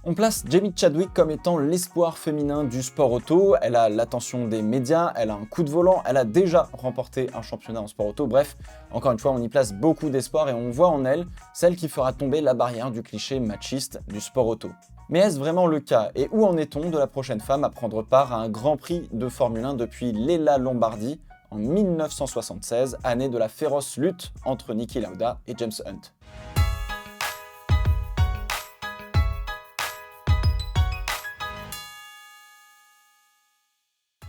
On place Jamie Chadwick comme étant l'espoir féminin du sport auto. Elle a l'attention des médias, elle a un coup de volant, elle a déjà remporté un championnat en sport auto. Bref, encore une fois, on y place beaucoup d'espoir et on voit en elle celle qui fera tomber la barrière du cliché machiste du sport auto. Mais est-ce vraiment le cas? Et où en est-on de la prochaine femme à prendre part à un Grand Prix de Formule 1 depuis Leila Lombardi en 1976, année de la féroce lutte entre Niki Lauda et James Hunt?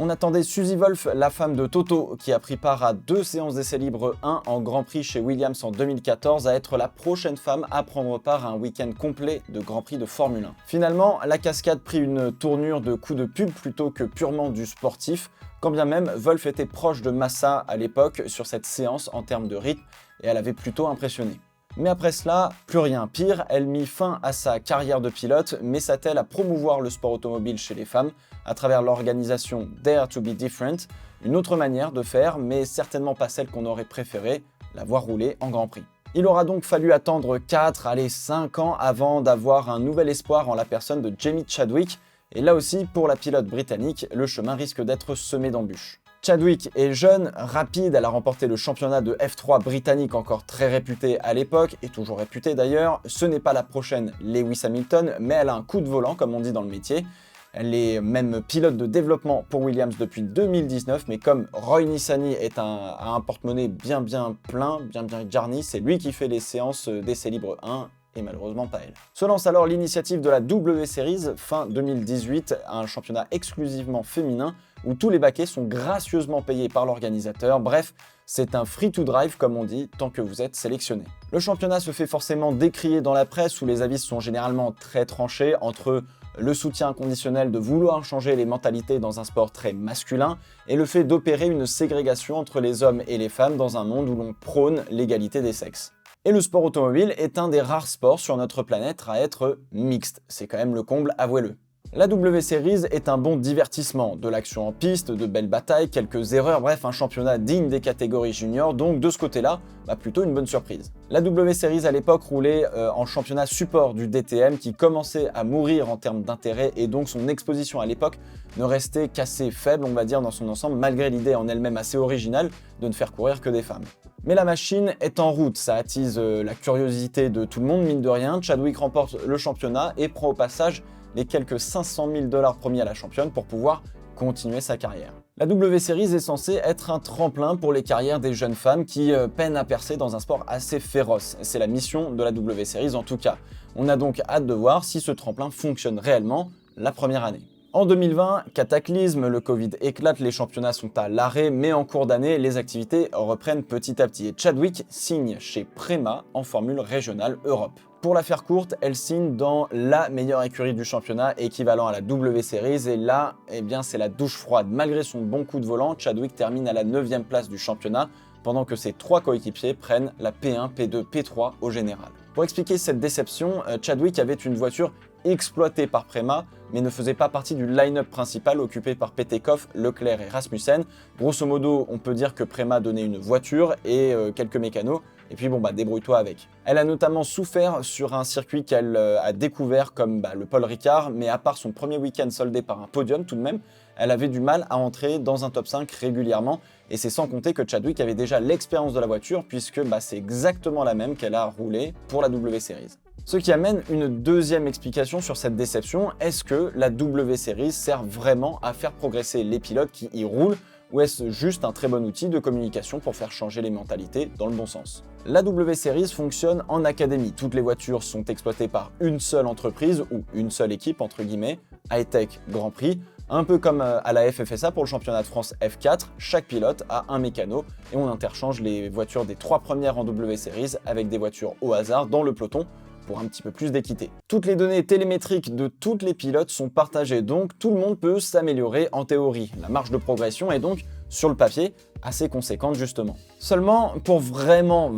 On attendait Suzy Wolff, la femme de Toto, qui a pris part à 2 séances d'essais libres 1 en Grand Prix chez Williams en 2014, à être la prochaine femme à prendre part à un week-end complet de Grand Prix de Formule 1. Finalement, la cascade prit une tournure de coup de pub plutôt que purement du sportif, quand bien même Wolff était proche de Massa à l'époque sur cette séance en termes de rythme, et elle avait plutôt impressionné. Mais après cela, plus rien. Pire, elle mit fin à sa carrière de pilote, mais s'attelle à promouvoir le sport automobile chez les femmes à travers l'organisation Dare to be Different, une autre manière de faire, mais certainement pas celle qu'on aurait préféré, la voir rouler en Grand Prix. Il aura donc fallu attendre 4, allez 5 ans avant d'avoir un nouvel espoir en la personne de Jamie Chadwick, et là aussi, pour la pilote britannique, le chemin risque d'être semé d'embûches. Chadwick est jeune, rapide, elle a remporté le championnat de F3 britannique encore très réputé à l'époque, et toujours réputé d'ailleurs. Ce n'est pas la prochaine Lewis Hamilton, mais elle a un coup de volant comme on dit dans le métier. Elle est même pilote de développement pour Williams depuis 2019, mais comme Roy Nissany a un porte-monnaie bien plein, bien garni, c'est lui qui fait les séances d'essais libres 1, et malheureusement pas elle. Se lance alors l'initiative de la W Series fin 2018, un championnat exclusivement féminin où tous les baquets sont gracieusement payés par l'organisateur. Bref, c'est un free to drive comme on dit, tant que vous êtes sélectionné. Le championnat se fait forcément décrier dans la presse où les avis sont généralement très tranchés entre le soutien inconditionnel de vouloir changer les mentalités dans un sport très masculin et le fait d'opérer une ségrégation entre les hommes et les femmes dans un monde où l'on prône l'égalité des sexes. Et le sport automobile est un des rares sports sur notre planète à être mixte. C'est quand même le comble, avouez-le. La W Series est un bon divertissement, de l'action en piste, de belles batailles, quelques erreurs, bref un championnat digne des catégories juniors, donc de ce côté-là, plutôt une bonne surprise. La W Series à l'époque roulait en championnat support du DTM qui commençait à mourir en termes d'intérêt et donc son exposition à l'époque ne restait qu'assez faible on va dire dans son ensemble malgré l'idée en elle-même assez originale de ne faire courir que des femmes. Mais la machine est en route, ça attise la curiosité de tout le monde mine de rien, Chadwick remporte le championnat et prend au passage les quelques 500 000 $ promis à la championne pour pouvoir continuer sa carrière. La W Series est censée être un tremplin pour les carrières des jeunes femmes qui peinent à percer dans un sport assez féroce. C'est la mission de la W Series en tout cas. On a donc hâte de voir si ce tremplin fonctionne réellement la première année. En 2020, cataclysme, le Covid éclate, les championnats sont à l'arrêt, mais en cours d'année, les activités reprennent petit à petit. Et Chadwick signe chez Prema en Formule Régionale Europe. Pour la faire courte, elle signe dans la meilleure écurie du championnat, équivalent à la W Series, et là, c'est la douche froide. Malgré son bon coup de volant, Chadwick termine à la 9e place du championnat, pendant que ses 3 coéquipiers prennent la P1, P2, P3 au général. Pour expliquer cette déception, Chadwick avait une voiture exploitée par Prema, mais ne faisait pas partie du line-up principal occupé par Petekov, Leclerc et Rasmussen. Grosso modo, on peut dire que Prema donnait une voiture et quelques mécanos, et puis débrouille-toi avec. Elle a notamment souffert sur un circuit qu'elle a découvert comme le Paul Ricard, mais à part son premier week-end soldé par un podium tout de même, elle avait du mal à entrer dans un top 5 régulièrement, et c'est sans compter que Chadwick avait déjà l'expérience de la voiture, puisque c'est exactement la même qu'elle a roulé pour la W Series. Ce qui amène une deuxième explication sur cette déception, est-ce que la W Series sert vraiment à faire progresser les pilotes qui y roulent, ou est-ce juste un très bon outil de communication pour faire changer les mentalités dans le bon sens? La W Series fonctionne en académie, toutes les voitures sont exploitées par une seule entreprise, ou une seule équipe entre guillemets, Hightech Grand Prix, un peu comme à la FFSA pour le championnat de France F4, chaque pilote a un mécano et on interchange les voitures des 3 premières en W Series avec des voitures au hasard dans le peloton pour un petit peu plus d'équité. Toutes les données télémétriques de toutes les pilotes sont partagées, donc tout le monde peut s'améliorer en théorie. La marge de progression est donc, sur le papier, assez conséquente justement. Seulement, pour vraiment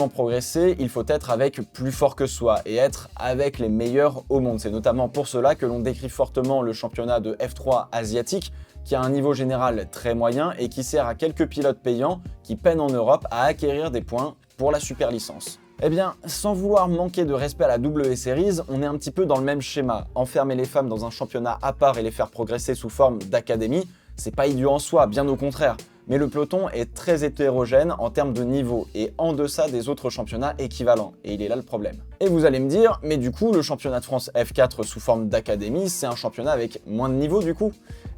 progresser, il faut être avec plus fort que soi et être avec les meilleurs au monde. C'est notamment pour cela que l'on décrit fortement le championnat de F3 asiatique, qui a un niveau général très moyen et qui sert à quelques pilotes payants qui peinent en Europe à acquérir des points pour la super licence. Eh bien, sans vouloir manquer de respect à la W Series, on est un petit peu dans le même schéma. Enfermer les femmes dans un championnat à part et les faire progresser sous forme d'académie, c'est pas idiot en soi, bien au contraire. Mais le peloton est très hétérogène en termes de niveau et en deçà des autres championnats équivalents. Et il est là le problème. Et vous allez me dire, mais du coup, le championnat de France F4 sous forme d'académie, c'est un championnat avec moins de niveau du coup?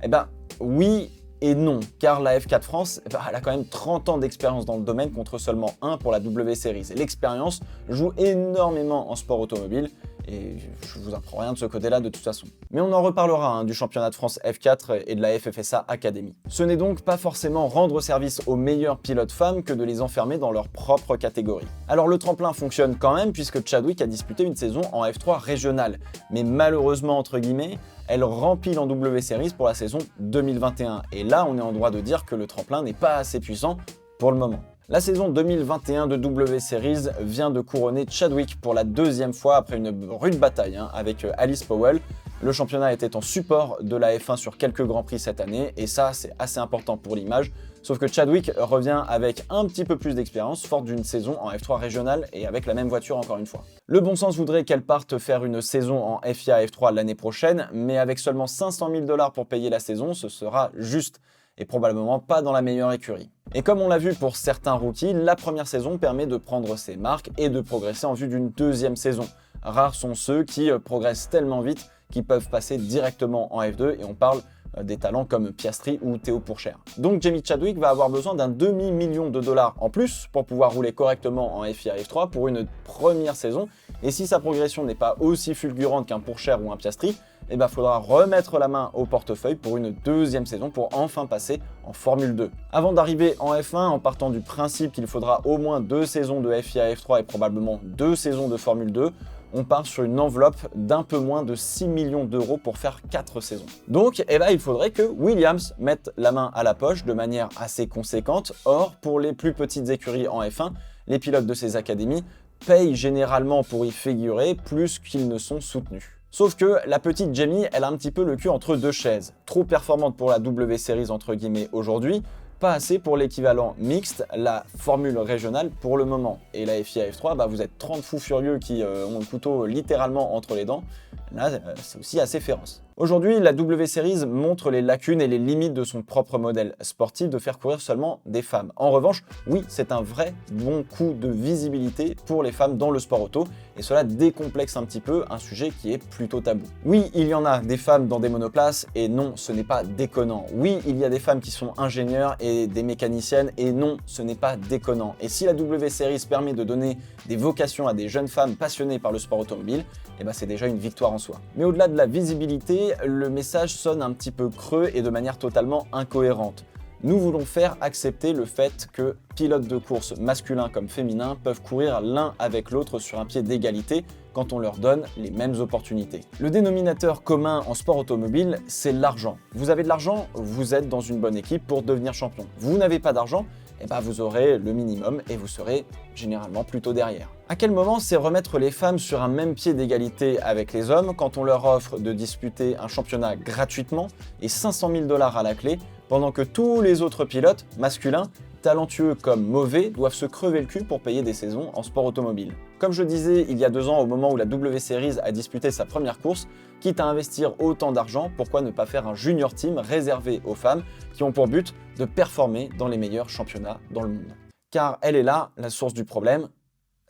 Eh ben, oui et non, car la F4 France, elle a quand même 30 ans d'expérience dans le domaine contre seulement 1 pour la W Series. Et l'expérience joue énormément en sport automobile, et je vous apprends rien de ce côté-là de toute façon. Mais on en reparlera du championnat de France F4 et de la FFSA Academy. Ce n'est donc pas forcément rendre service aux meilleurs pilotes femmes que de les enfermer dans leur propre catégorie. Alors le tremplin fonctionne quand même puisque Chadwick a disputé une saison en F3 régionale, mais malheureusement entre guillemets, elle rempile en W Series pour la saison 2021. Et là, on est en droit de dire que le tremplin n'est pas assez puissant pour le moment. La saison 2021 de W Series vient de couronner Chadwick pour la deuxième fois après une rude bataille avec Alice Powell. Le championnat était en support de la F1 sur quelques grands prix cette année et ça c'est assez important pour l'image. Sauf que Chadwick revient avec un petit peu plus d'expérience, forte d'une saison en F3 régionale et avec la même voiture encore une fois. Le bon sens voudrait qu'elle parte faire une saison en FIA F3 l'année prochaine, mais avec seulement 500 000 $ pour payer la saison, ce sera juste et probablement pas dans la meilleure écurie. Et comme on l'a vu pour certains rookies, la première saison permet de prendre ses marques et de progresser en vue d'une deuxième saison. Rares sont ceux qui progressent tellement vite qu'ils peuvent passer directement en F2 et on parle des talents comme Piastri ou Théo Pourchaire. Donc Jamie Chadwick va avoir besoin d'un demi-million de dollars en plus pour pouvoir rouler correctement en FIA F3 pour une première saison. Et si sa progression n'est pas aussi fulgurante qu'un Pourchaire ou un Piastri, eh ben, faudra remettre la main au portefeuille pour une deuxième saison pour enfin passer en Formule 2. Avant d'arriver en F1, en partant du principe qu'il faudra au moins 2 saisons de FIA F3 et probablement 2 saisons de Formule 2, on part sur une enveloppe d'un peu moins de 6 millions d'euros pour faire 4 saisons. Donc, eh ben, il faudrait que Williams mette la main à la poche de manière assez conséquente. Or, pour les plus petites écuries en F1, les pilotes de ces académies payent généralement pour y figurer plus qu'ils ne sont soutenus. Sauf que la petite Jamie, elle a un petit peu le cul entre deux chaises. Trop performante pour la W Series entre guillemets aujourd'hui, pas assez pour l'équivalent mixte, la formule régionale pour le moment. Et la FIA F3, bah vous êtes 30 fous furieux qui ont le couteau littéralement entre les dents. Là, c'est aussi assez féroce. Aujourd'hui, la W Series montre les lacunes et les limites de son propre modèle sportif de faire courir seulement des femmes. En revanche, oui, c'est un vrai bon coup de visibilité pour les femmes dans le sport auto et cela décomplexe un petit peu un sujet qui est plutôt tabou. Oui, il y en a des femmes dans des monoplaces et non, ce n'est pas déconnant. Oui, il y a des femmes qui sont ingénieurs et des mécaniciennes et non, ce n'est pas déconnant. Et si la W Series permet de donner des vocations à des jeunes femmes passionnées par le sport automobile, eh ben c'est déjà une victoire en soi. Mais au-delà de la visibilité, le message sonne un petit peu creux et de manière totalement incohérente. Nous voulons faire accepter le fait que pilotes de course masculins comme féminins peuvent courir l'un avec l'autre sur un pied d'égalité quand on leur donne les mêmes opportunités. Le dénominateur commun en sport automobile, c'est l'argent. Vous avez de l'argent, vous êtes dans une bonne équipe pour devenir champion. Vous n'avez pas d'argent, eh ben vous aurez le minimum et vous serez généralement plutôt derrière. À quel moment c'est remettre les femmes sur un même pied d'égalité avec les hommes quand on leur offre de disputer un championnat gratuitement et 500 000 $ à la clé, pendant que tous les autres pilotes, masculins, talentueux comme mauvais, doivent se crever le cul pour payer des saisons en sport automobile. Comme je disais il y a 2 ans au moment où la W Series a disputé sa première course, quitte à investir autant d'argent, pourquoi ne pas faire un junior team réservé aux femmes qui ont pour but de performer dans les meilleurs championnats dans le monde. Car elle est là, la source du problème,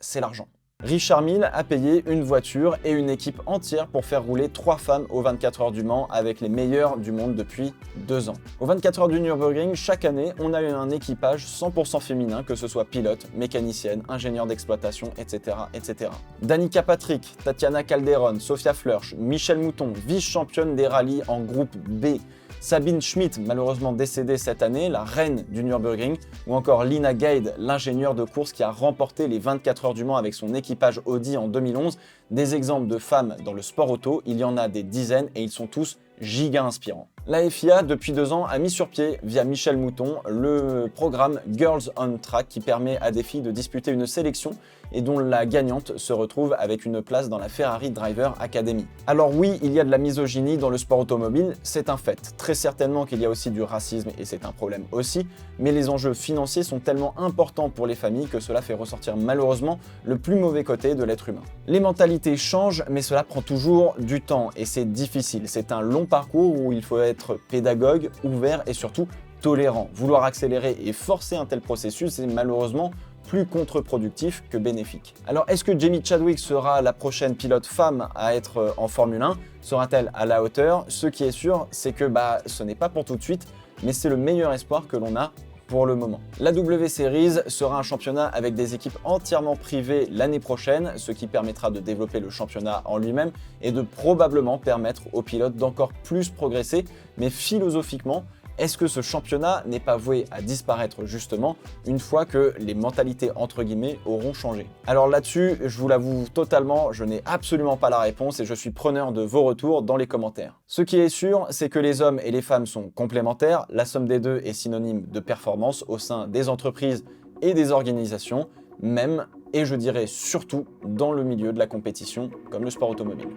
c'est l'argent. Richard Mille a payé une voiture et une équipe entière pour faire rouler 3 femmes aux 24 heures du Mans avec les meilleurs du monde depuis 2 ans. Aux 24 heures du Nürburgring, chaque année, on a eu un équipage 100% féminin, que ce soit pilote, mécanicienne, ingénieur d'exploitation, etc., etc. Danica Patrick, Tatiana Calderon, Sophia Flörsch, Michèle Mouton, vice-championne des rallyes en groupe B, Sabine Schmidt, malheureusement décédée cette année, la reine du Nürburgring, ou encore Lina Gade, l'ingénieure de course qui a remporté les 24 heures du Mans avec son équipage Audi en 2011. Des exemples de femmes dans le sport auto, il y en a des dizaines et ils sont tous giga inspirants. La FIA, depuis 2 ans, a mis sur pied, via Michel Mouton, le programme Girls on Track qui permet à des filles de disputer une sélection et dont la gagnante se retrouve avec une place dans la Ferrari Driver Academy. Alors oui, il y a de la misogynie dans le sport automobile, c'est un fait. Très certainement qu'il y a aussi du racisme et c'est un problème aussi, mais les enjeux financiers sont tellement importants pour les familles que cela fait ressortir malheureusement le plus mauvais côté de l'être humain. Les mentalités changent, mais cela prend toujours du temps et c'est difficile. C'est un long parcours où il faut être pédagogue, ouvert et surtout tolérant. Vouloir accélérer et forcer un tel processus est malheureusement plus contre-productif que bénéfique. Alors est-ce que Jamie Chadwick sera la prochaine pilote femme à être en Formule 1 ? Sera-t-elle à la hauteur ? Ce qui est sûr, c'est que ce n'est pas pour tout de suite, mais c'est le meilleur espoir que l'on a pour le moment. La W Series sera un championnat avec des équipes entièrement privées l'année prochaine, ce qui permettra de développer le championnat en lui-même et de probablement permettre aux pilotes d'encore plus progresser, mais philosophiquement, est-ce que ce championnat n'est pas voué à disparaître justement une fois que les mentalités entre guillemets auront changé? Alors là-dessus, je vous l'avoue totalement, je n'ai absolument pas la réponse et je suis preneur de vos retours dans les commentaires. Ce qui est sûr, c'est que les hommes et les femmes sont complémentaires, la somme des deux est synonyme de performance au sein des entreprises et des organisations, même, et je dirais surtout, dans le milieu de la compétition comme le sport automobile.